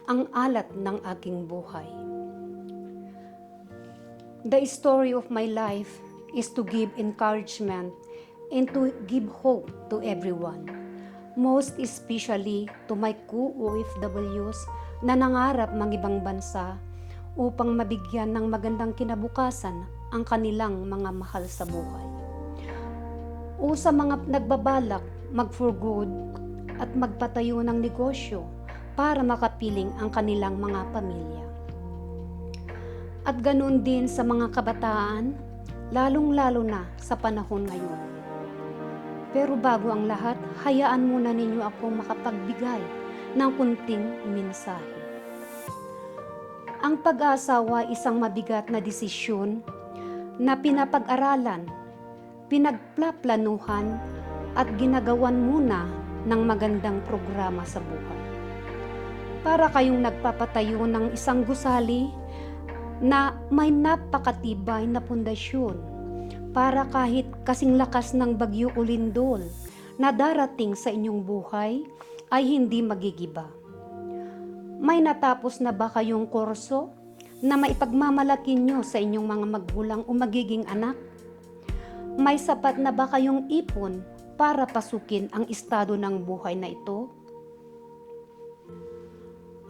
Ang alat ng aking buhay. The story of my life is to give encouragement and to give hope to everyone, most especially to my co-OFWs na nangarap ng ibang bansa upang mabigyan ng magandang kinabukasan ang kanilang mga mahal sa buhay. O sa mga nagbabalak mag-for good at magpatayo ng negosyo para makapiling ang kanilang mga pamilya. At ganoon din sa mga kabataan, lalong-lalo na sa panahon ngayon. Pero bago ang lahat, hayaan muna ninyo akong makapagbigay ng kunting mensahe. Ang pag-aasawa isang mabigat na desisyon na pinapag-aralan, pinagplaplanuhan at ginagawan muna ng magandang programa sa buhay. Para kayong nagpapatayo ng isang gusali na may napakatibay na pundasyon para kahit kasing lakas ng bagyo o lindol na darating sa inyong buhay ay hindi magigiba. May natapos na ba kayong kurso na maipagmamalaki nyo sa inyong mga magulang o magiging anak? May sapat na ba kayong ipon para pasukin ang estado ng buhay na ito?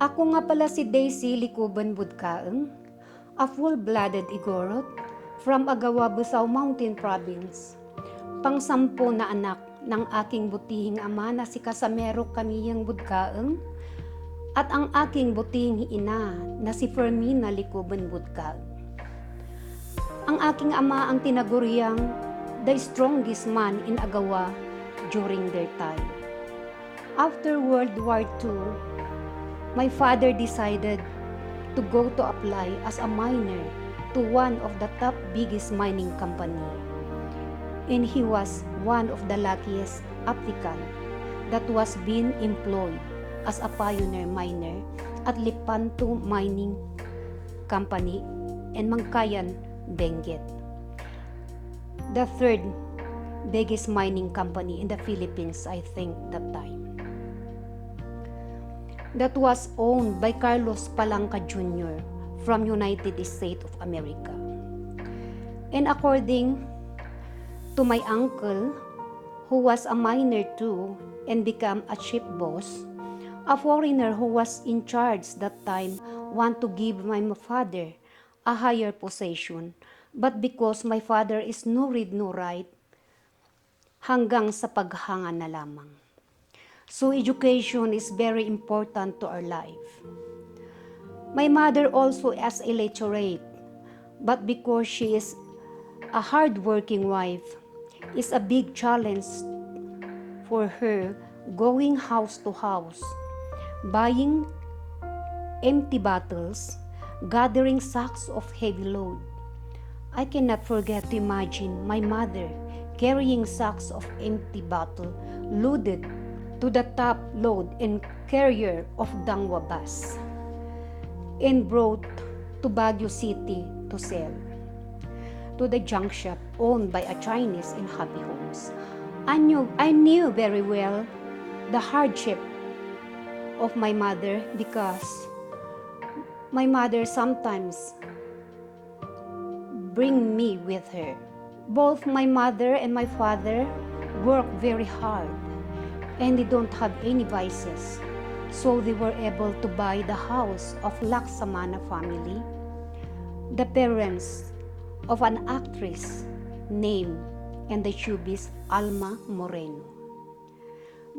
Ako nga pala si Daisy Likuban Budkaeng, a full-blooded Igorot from Agawa, Busaw Mountain Province. Pang-sampo na anak ng aking butihing ama na si Casamero Camillang Budkaeng at ang aking butihing ina na si Fermina Likuban Budkaeng. Ang aking ama ang tinaguriang the strongest man in Agawa during their time. After World War II, my father decided to go to apply as a miner to one of the top biggest mining company. And he was one of the luckiest applicant that was being employed as a pioneer miner at Lipanto Mining Company in Mangkayan, Benguet, the third biggest mining company in the Philippines, I think, that time. That was owned by Carlos Palanca Jr. from United States of America. And according to my uncle, who was a miner too and became a chief boss, a foreigner who was in charge that time want to give my father a higher position, but because my father is no read no write, hanggang sa paghanga na lamang. So education is very important to our life. My mother also is illiterate, but because she is a hardworking wife, it's a big challenge for her going house to house, buying empty bottles, gathering sacks of heavy load. I cannot forget to imagine my mother carrying sacks of empty bottle loaded to the top load and carrier of Dangwa bus and brought to Baguio City to sell to the junk shop owned by a Chinese in Happy Homes. I knew very well the hardship of my mother because my mother sometimes bring me with her. Both my mother and my father work very hard and they don't have any vices. So they were able to buy the house of Laksamana family, the parents of an actress named and the showbiz Alma Moreno.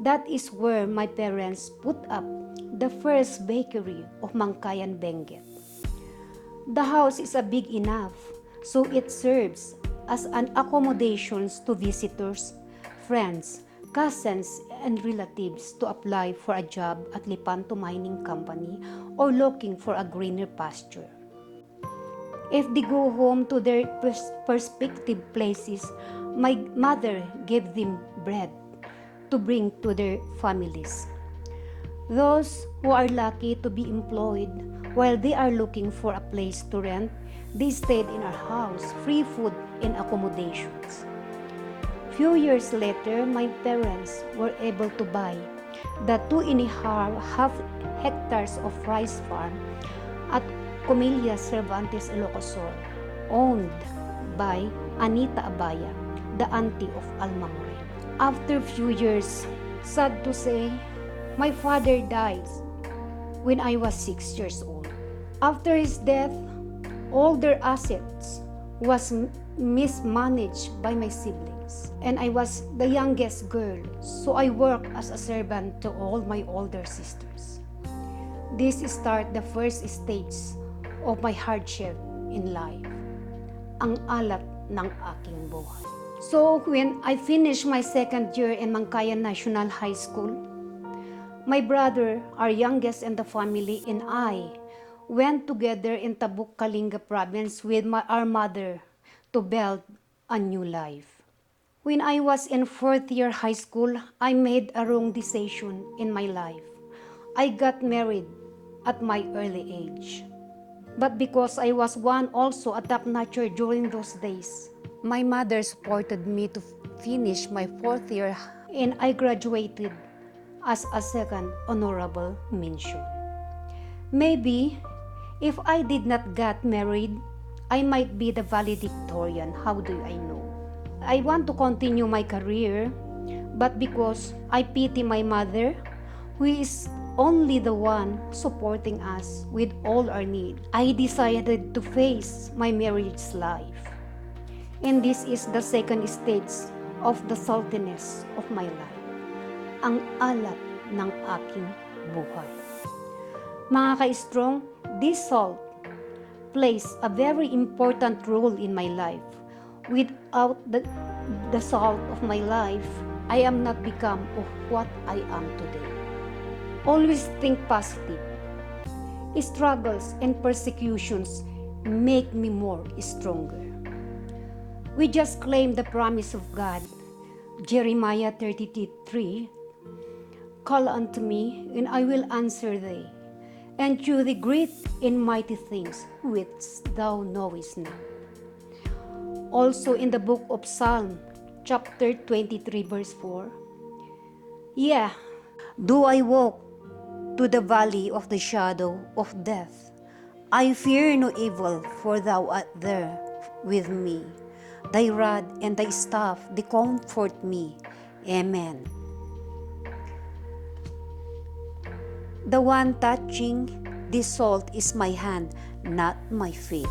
That is where my parents put up the first bakery of Mangkayan, Benguet. The house is a big enough, so it serves as an accommodations to visitors, friends, cousins, and relatives to apply for a job at Lipanto Mining Company or looking for a greener pasture. If they go home to their respective places, my mother gave them bread to bring to their families. Those who are lucky to be employed while they are looking for a place to rent, they stayed in our house, free food and accommodations. Few years later, my parents were able to buy the 2.5 hectares of rice farm at Comelia Cervantes, Ilocosur, owned by Anita Abaya, the auntie of Alma Moreno. After few years, sad to say, my father died when I was 6 years old. After his death, all their assets was mismanaged by my siblings, and I was the youngest girl, so I worked as a servant to all my older sisters. This start the first stage of my hardship in life, ang alat ng aking buhay. So when I finished my second year in Mangkayan National High School, my brother, our youngest in the family, and I went together in Tabuk, Kalinga province with our mother to build a new life. When I was in fourth year high school, I made a wrong decision in my life. I got married at my early age. But because I was one also a top notcher during those days, my mother supported me to finish my fourth year, and I graduated as a second honorable mention. Maybe if I did not get married, I might be the valedictorian. How do I know? I want to continue my career, but because I pity my mother, who is only the one supporting us with all our needs, I decided to face my marriage life. And this is the second stage of the saltiness of my life, ang alat ng aking buhay. Mga ka-strong, this salt plays a very important role in my life. Without the salt of my life, I am not become of what I am today. Always think positive. Struggles and persecutions make me more stronger. We just claim the promise of God. Jeremiah 33:3, call unto me, and I will answer thee, and shew thee great and mighty things which thou knowest not. Also in the book of Psalm, chapter 23, verse 4, yeah, do I walk to the valley of the shadow of death, I fear no evil, for thou art there with me. Thy rod and thy staff, they comfort me. Amen. The one touching this salt is my hand, not my feet.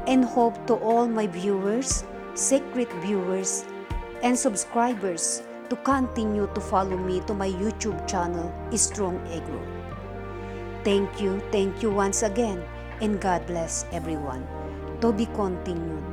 And hope to all my viewers, secret viewers, and subscribers to continue to follow me to my YouTube channel, Strong Egro. Thank you once again, and God bless everyone. To be continued.